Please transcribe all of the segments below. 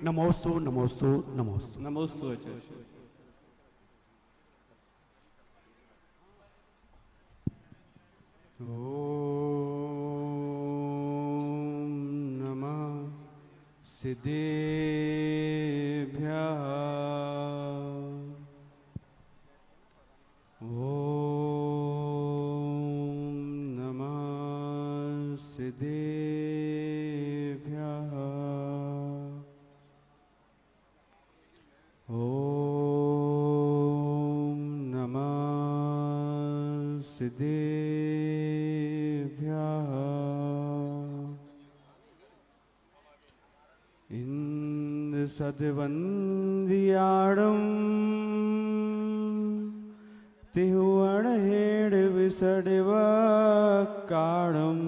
नमोस्तु नमोस्तु नमोस्तु नमोस्तु आचार्य। ओम नमः सिद्धेभ्यः। ओम नमः सिद्धेभ्यः। ओम नमः सिद्धेभ्यः। इंद सदवंदियाड़म तिहुअणहेड़ विसड़व काड़म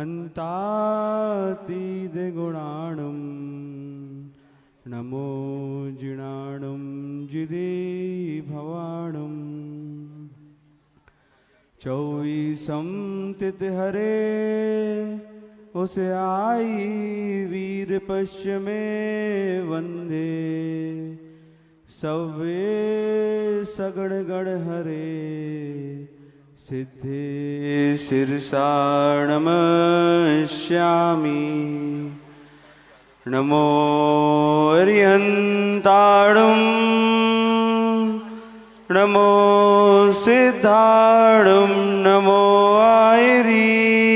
अंतातीद गुणाणम नमो जिणाणम जिदे भवाणम चौईसम तिथ हरे उस आई वीर पश्चिमे वंदे सवे सगड़ हरे सिद्धे सिरसाणम श्यामी नमो अरिहंताणम नमो सिद्धाणम नमो आयरियाणम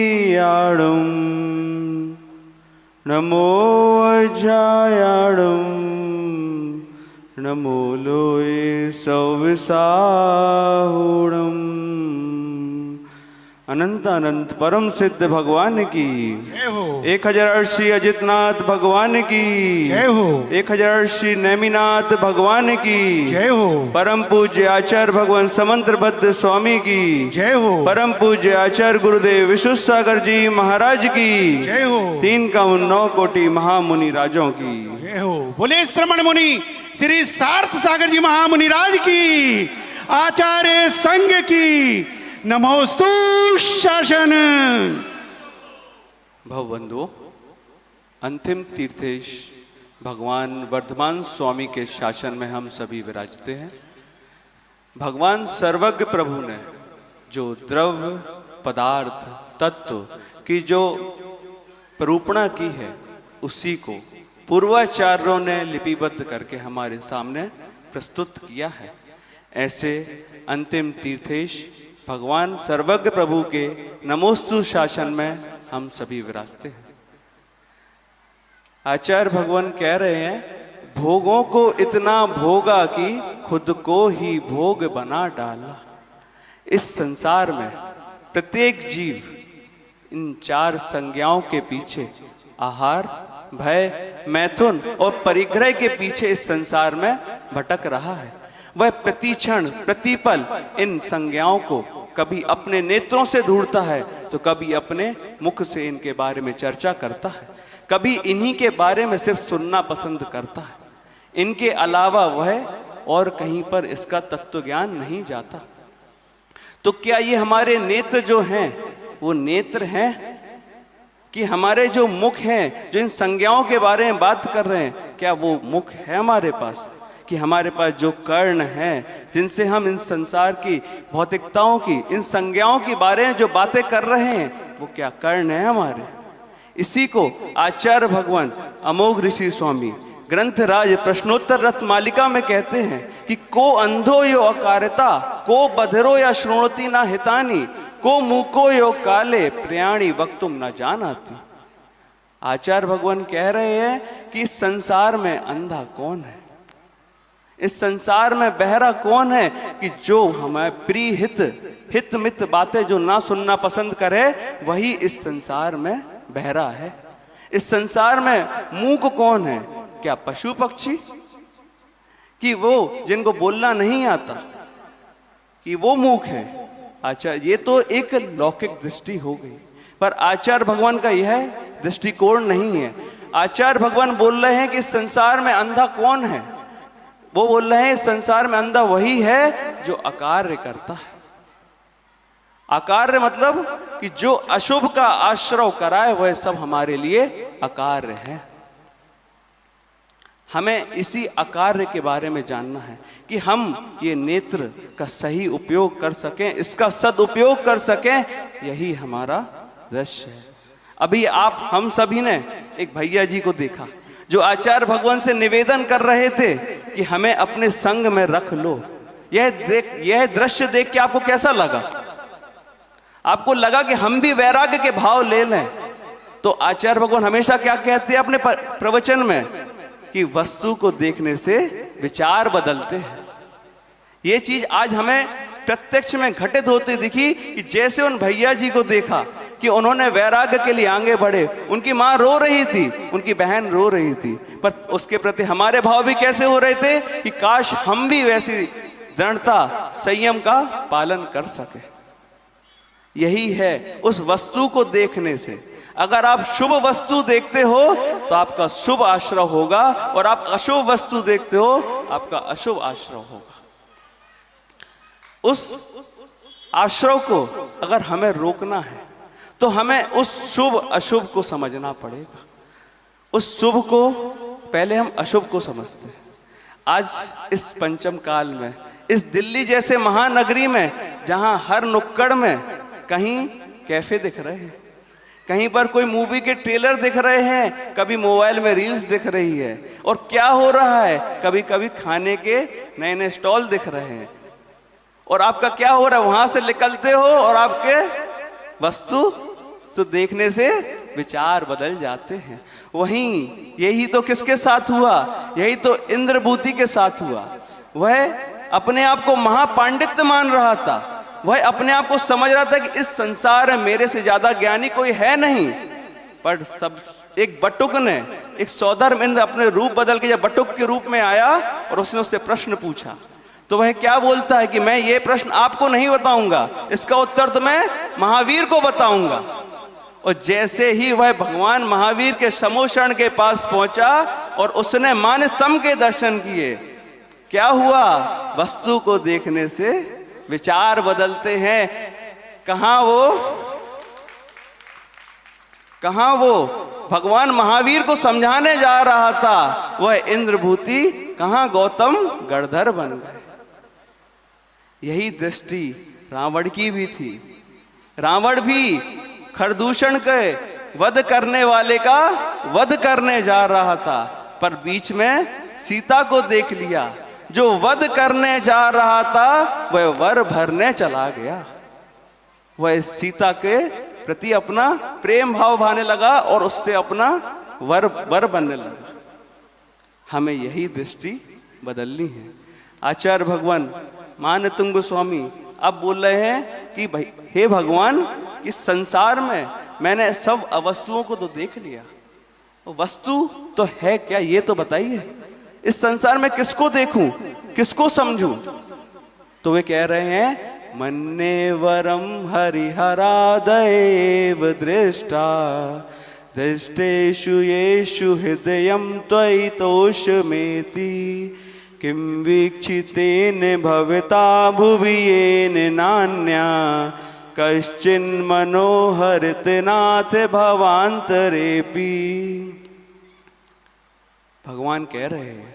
नमो अजायाणम नमो लोये सौविसाहुणम। अनंत अनंत परम सिद्ध भगवान की जय हो। 1080 अजितनाथ भगवान की जय हो। 1080 नेमिनाथ भगवान की जय हो। परम पूज्य आचार्य भगवान समंत्रबद्ध स्वामी की जय हो। परम पूज्य आचार्य गुरुदेव विश्वसागर जी महाराज की जय हो। 3 कोटि महामुनि राजों की जय हो। बोले श्रमण मुनि श्री सार्थ सागर जी महामुनि राज की, आचार्य संघ की नमोस्तु शासन। भवबंधुओं, अंतिम तीर्थेश भगवान वर्धमान स्वामी के शासन में हम सभी विराजते हैं। भगवान सर्वज्ञ प्रभु ने जो द्रव्य पदार्थ तत्व की जो निरूपणा की है, उसी को पूर्वाचार्यों ने लिपिबद्ध करके हमारे सामने प्रस्तुत किया है। ऐसे अंतिम तीर्थेश भगवान सर्वज्ञ प्रभु के नमोस्तु शासन में हम सभी विराजते हैं। आचार्य भगवान कह रहे हैं, भोगों को इतना भोगा कि खुद को ही भोग बना डाला। इस संसार में प्रत्येक जीव इन 4 संज्ञाओं के पीछे आहार, भय, मैथुन और परिग्रह के पीछे इस संसार में भटक रहा है। वह प्रतिक्षण प्रतिपल इन संज्ञाओं को कभी अपने नेत्रों से ढूंढता है तो कभी अपने मुख से इनके बारे में चर्चा करता है, कभी इन्हीं के बारे में सिर्फ सुनना पसंद करता है। इनके अलावा वह और कहीं पर इसका तत्व ज्ञान नहीं जाता। तो क्या ये हमारे नेत्र जो हैं वो नेत्र हैं कि हमारे जो मुख हैं जो इन संज्ञाओं के बारे में बात कर रहे हैं, क्या वो मुख है हमारे पास? कि हमारे पास जो कर्ण हैं जिनसे हम इन संसार की भौतिकताओं की इन संज्ञाओं के बारे में जो बातें कर रहे हैं, वो क्या कर्ण है हमारे? इसी को आचार्य भगवान अमोघ ऋषि स्वामी ग्रंथराज प्रश्नोत्तर रथ मालिका में कहते हैं कि को अंधो यो अकारता, को बधरो या श्रोणति ना हितानी, को मूको यो काले प्रयाणी वक्तुम न जानाति। आचार्य भगवान कह रहे हैं कि इस संसार में अंधा कौन है, इस संसार में बहरा कौन है कि जो हमें प्रिय हित मित बातें जो ना सुनना पसंद करे, वही इस संसार में बहरा है। इस संसार में मूक कौन है? क्या पशु पक्षी? कि वो जिनको बोलना नहीं आता कि वो मूक है? आचार्य, ये तो एक लौकिक दृष्टि हो गई, पर आचार्य भगवान का यह दृष्टिकोण नहीं है। आचार्य भगवान बोल रहे हैं कि इस संसार में अंधा कौन है? वो बोल रहे हैं संसार में अंधा वही है जो अकार्य करता है। अकार्य मतलब कि जो अशुभ का आश्रय कराए वह सब हमारे लिए अकार्य है। हमें इसी अकार्य के बारे में जानना है कि हम ये नेत्र का सही उपयोग कर सकें, इसका सदुपयोग कर सकें, यही हमारा दृश्य है। अभी हम सभी ने एक भैया जी को देखा जो आचार्य भगवान से निवेदन कर रहे थे कि हमें अपने संग में रख लो। यह दृश्य देख के आपको कैसा लगा? आपको लगा कि हम भी वैराग्य के भाव ले लें? तो आचार्य भगवान हमेशा क्या कहते हैं अपने प्रवचन में कि वस्तु को देखने से विचार बदलते हैं। ये चीज आज हमें प्रत्यक्ष में घटित होती दिखी कि जैसे उन भैया जी को देखा कि उन्होंने वैराग्य के लिए आगे बढ़े, उनकी मां रो रही थी, उनकी बहन रो रही थी, पर उसके प्रति हमारे भाव भी कैसे हो रहे थे कि काश हम भी वैसी दृढ़ता संयम का पालन कर सके। यही है उस वस्तु को देखने से। अगर आप शुभ वस्तु देखते हो तो आपका शुभ आश्रय होगा, और आप अशुभ वस्तु देखते हो आपका अशुभ आश्रय होगा। उस आश्रय को अगर हमें रोकना है तो हमें उस शुभ अशुभ को समझना पड़ेगा। उस शुभ को पहले हम अशुभ को समझते हैं। आज इस पंचम काल में, इस दिल्ली जैसे महानगरी में, जहां हर नुक्कड़ में कहीं कैफे दिख रहे हैं, कहीं पर कोई मूवी के ट्रेलर दिख रहे हैं, कभी मोबाइल में रील्स दिख रही है, और क्या हो रहा है, कभी कभी खाने के नए नए स्टॉल दिख रहे हैं, और आपका क्या हो रहा है, वहां से निकलते हो और आपके वस्तु तो देखने से विचार बदल जाते हैं। वहीं यही तो किसके साथ हुआ? यही तो इंद्रभूति के साथ हुआ। वह अपने आप को महापांडित्य मान रहा था, वह अपने आप को समझ रहा था कि इस संसार में मेरे से ज्यादा ज्ञानी कोई है नहीं। पर सब एक बटुक ने, एक सौधर्म इंद्र अपने रूप बदल के जब बटुक के रूप में आया और उसने उससे प्रश्न पूछा, तो वह क्या बोलता है कि मैं ये प्रश्न आपको नहीं बताऊंगा, इसका उत्तर तो मैं महावीर को बताऊंगा। और जैसे ही वह भगवान महावीर के समोषण के पास पहुंचा और उसने मान स्तंभ के दर्शन किए, क्या हुआ? वस्तु को देखने से विचार बदलते हैं। कहां वो भगवान महावीर को समझाने जा रहा था, वह इंद्रभूति कहां गौतम गणधर बन गए। यही दृष्टि रावण की भी थी। रावण भी खरदूषण के वध करने वाले का वध करने जा रहा था, पर बीच में सीता को देख लिया। जो वध करने जा रहा था वह वर भरने चला गया। वह सीता के प्रति अपना प्रेम भाव भाने लगा और उससे अपना वर बनने लगा। हमें यही दृष्टि बदलनी है। आचार्य भगवान मानतुंग गोस्वामी अब बोल रहे हैं कि भाई हे भगवान, इस संसार में मैंने सब अवस्तुओं को तो देख लिया, वस्तु तो है क्या ये तो बताइए। इस संसार में किसको देखूं, किसको समझूं? तो वे कह रहे हैं मन्ने वरम हरिहरादेव दृष्टा दृष्टेषु येषु हृदयं त्वयि तोषमेति किं वीक्षितेन भवता भुवि येन नान्या कश्चिन् मनोहरतनाथ भवांतरेपि। भगवान कह रहे हैं,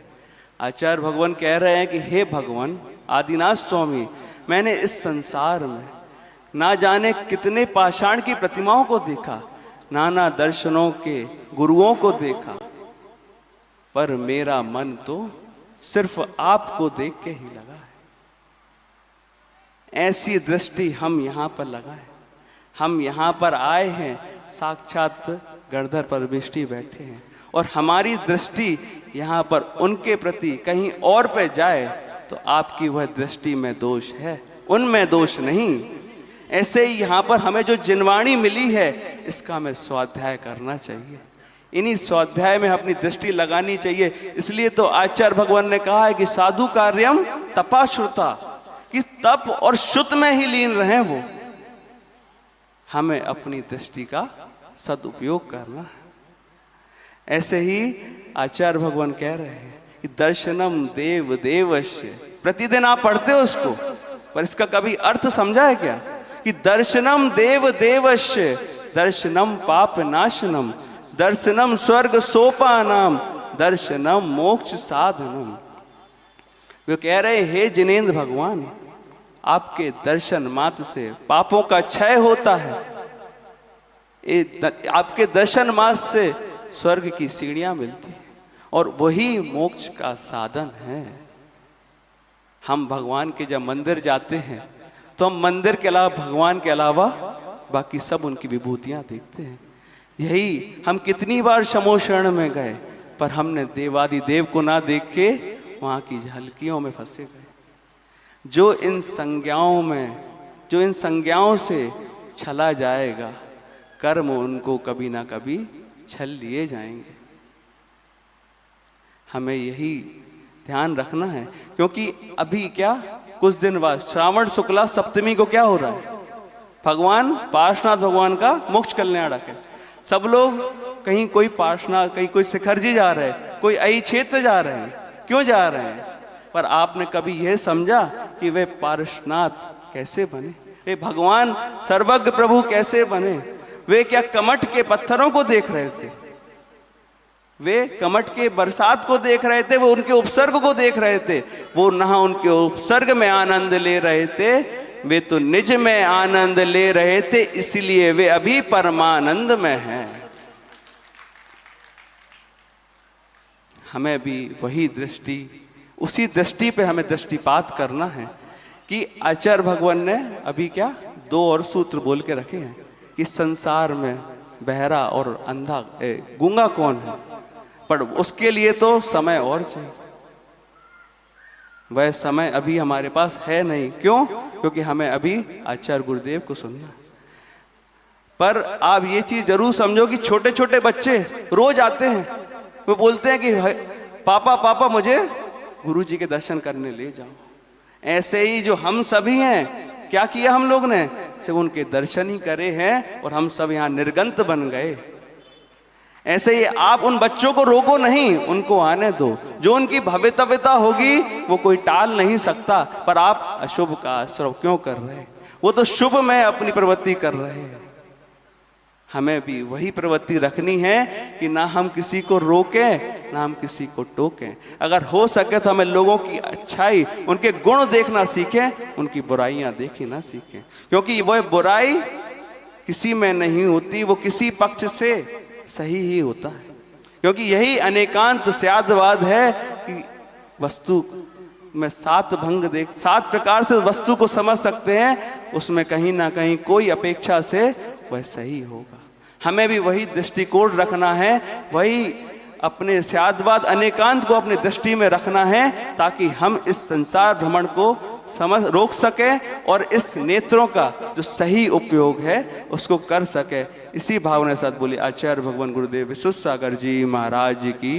आचार्य भगवान कह रहे हैं कि हे भगवान आदिनाथ स्वामी, मैंने इस संसार में ना जाने कितने पाषाण की प्रतिमाओं को देखा, नाना दर्शनों के गुरुओं को देखा, पर मेरा मन तो सिर्फ आपको देख के ही लगा है। ऐसी दृष्टि हम यहाँ पर लगाए। हम यहाँ पर आए हैं, साक्षात गणधर परमेष्टि बैठे हैं, और हमारी दृष्टि यहाँ पर उनके प्रति कहीं और पे जाए तो आपकी वह दृष्टि में दोष है, उनमें दोष नहीं। ऐसे ही यहाँ पर हमें जो जिनवाणी मिली है, इसका हमें स्वाध्याय करना चाहिए। इन्हीं स्वाध्याय में अपनी दृष्टि लगानी चाहिए। इसलिए तो आचार्य भगवान ने कहा है कि साधु कार्यम तपाश्रुता, कि तप और शुद्ध में ही लीन रहें वो। हमें अपनी दृष्टि का सदुपयोग करना है। ऐसे ही आचार्य भगवान कह रहे हैं कि दर्शनम देव देवस्य, प्रतिदिन आप पढ़ते हो उसको, पर इसका कभी अर्थ समझा है क्या? कि दर्शनम देव देवस्य, दर्शनम पाप नाशनम, दर्शनम स्वर्ग सोपानाम, दर्शनम मोक्ष साधनम। वे कह रहे, हे जिनेंद्र भगवान, आपके दर्शन मात्र से पापों का क्षय होता है। आपके दर्शन मात्र से स्वर्ग की सीढ़ियां मिलती हैं और वही मोक्ष का साधन है। हम भगवान के जब मंदिर जाते हैं तो हम मंदिर के अलावा, भगवान के अलावा बाकी सब उनकी विभूतियां देखते हैं। यही हम कितनी बार शमो शरण में गए, पर हमने देवादि देव को ना देख के वहां की झलकियों में फंसे गए। जो इन संज्ञाओं से छला जाएगा, कर्म उनको कभी ना कभी छल लिए जाएंगे। हमें यही ध्यान रखना है, क्योंकि अभी क्या कुछ दिन बाद श्रावण शुक्ला सप्तमी को क्या हो रहा है, भगवान पार्श्वनाथ भगवान का मोक्ष कल्याणक है। सब लोग कहीं कोई पार्श्वनाथ, कहीं कोई शिखर जी जा रहे हैं, कोई अई क्षेत्र जा रहे हैं। क्यों जा रहे हैं? पर आपने कभी यह समझा कि वे पार्श्वनाथ कैसे बने, वे भगवान सर्वज्ञ प्रभु कैसे बने? वे क्या कमठ के पत्थरों को देख रहे थे? वे कमठ के बरसात को देख रहे थे, वो उनके उपसर्ग को देख रहे थे। वो ना उनके उपसर्ग में आनंद ले रहे थे, वे तो निज में आनंद ले रहे थे, इसलिए वे अभी परमानंद में हैं। हमें भी वही दृष्टि, उसी दृष्टि पे हमें दृष्टिपात करना है कि आचार्य भगवान ने अभी क्या 2 और सूत्र बोल के रखे हैं कि संसार में बहरा और अंधा गूंगा कौन है, पर उसके लिए तो समय और चाहिए। वह समय अभी हमारे पास है नहीं। क्यों? क्योंकि हमें अभी आचार्य गुरुदेव को सुनना है। पर आप ये चीज जरूर समझो कि छोटे छोटे बच्चे रोज आते हैं, वो बोलते हैं कि पापा पापा मुझे गुरु जी के दर्शन करने ले जाओ। ऐसे ही जो हम सभी हैं, क्या किया हम लोग ने? सिर्फ उनके दर्शन ही करे हैं और हम सब यहाँ निर्गंत बन गए। ऐसे ही आप उन बच्चों को रोको नहीं, उनको आने दो। जो उनकी भवितव्यता होगी वो कोई टाल नहीं सकता। पर आप अशुभ का आश्रय क्यों कर रहे हैं? वो तो शुभ में अपनी प्रवृत्ति कर रहे हैं। हमें भी वही प्रवृत्ति रखनी है कि ना हम किसी को रोकें, ना हम किसी को टोकें। अगर हो सके तो हमें लोगों की अच्छाई, उनके गुण देखना सीखें, उनकी बुराइयां देखी ना सीखें। क्योंकि वह बुराई किसी में नहीं होती, वो किसी पक्ष से सही ही होता है। क्योंकि यही अनेकांत स्यादवाद है कि वस्तु में 7 प्रकार से वस्तु को समझ सकते हैं, उसमें कहीं ना कहीं कोई अपेक्षा से वह सही होगा। हमें भी वही दृष्टिकोण रखना है, वही अपने स्यादवाद अनेकांत को अपने दृष्टि में रखना है, ताकि हम इस संसार भ्रमण को रोक सके और इस नेत्रों का जो सही उपयोग है उसको कर सके। इसी भावना के साथ बोले आचार्य भगवान गुरुदेव विश्वसागर जी महाराज जी की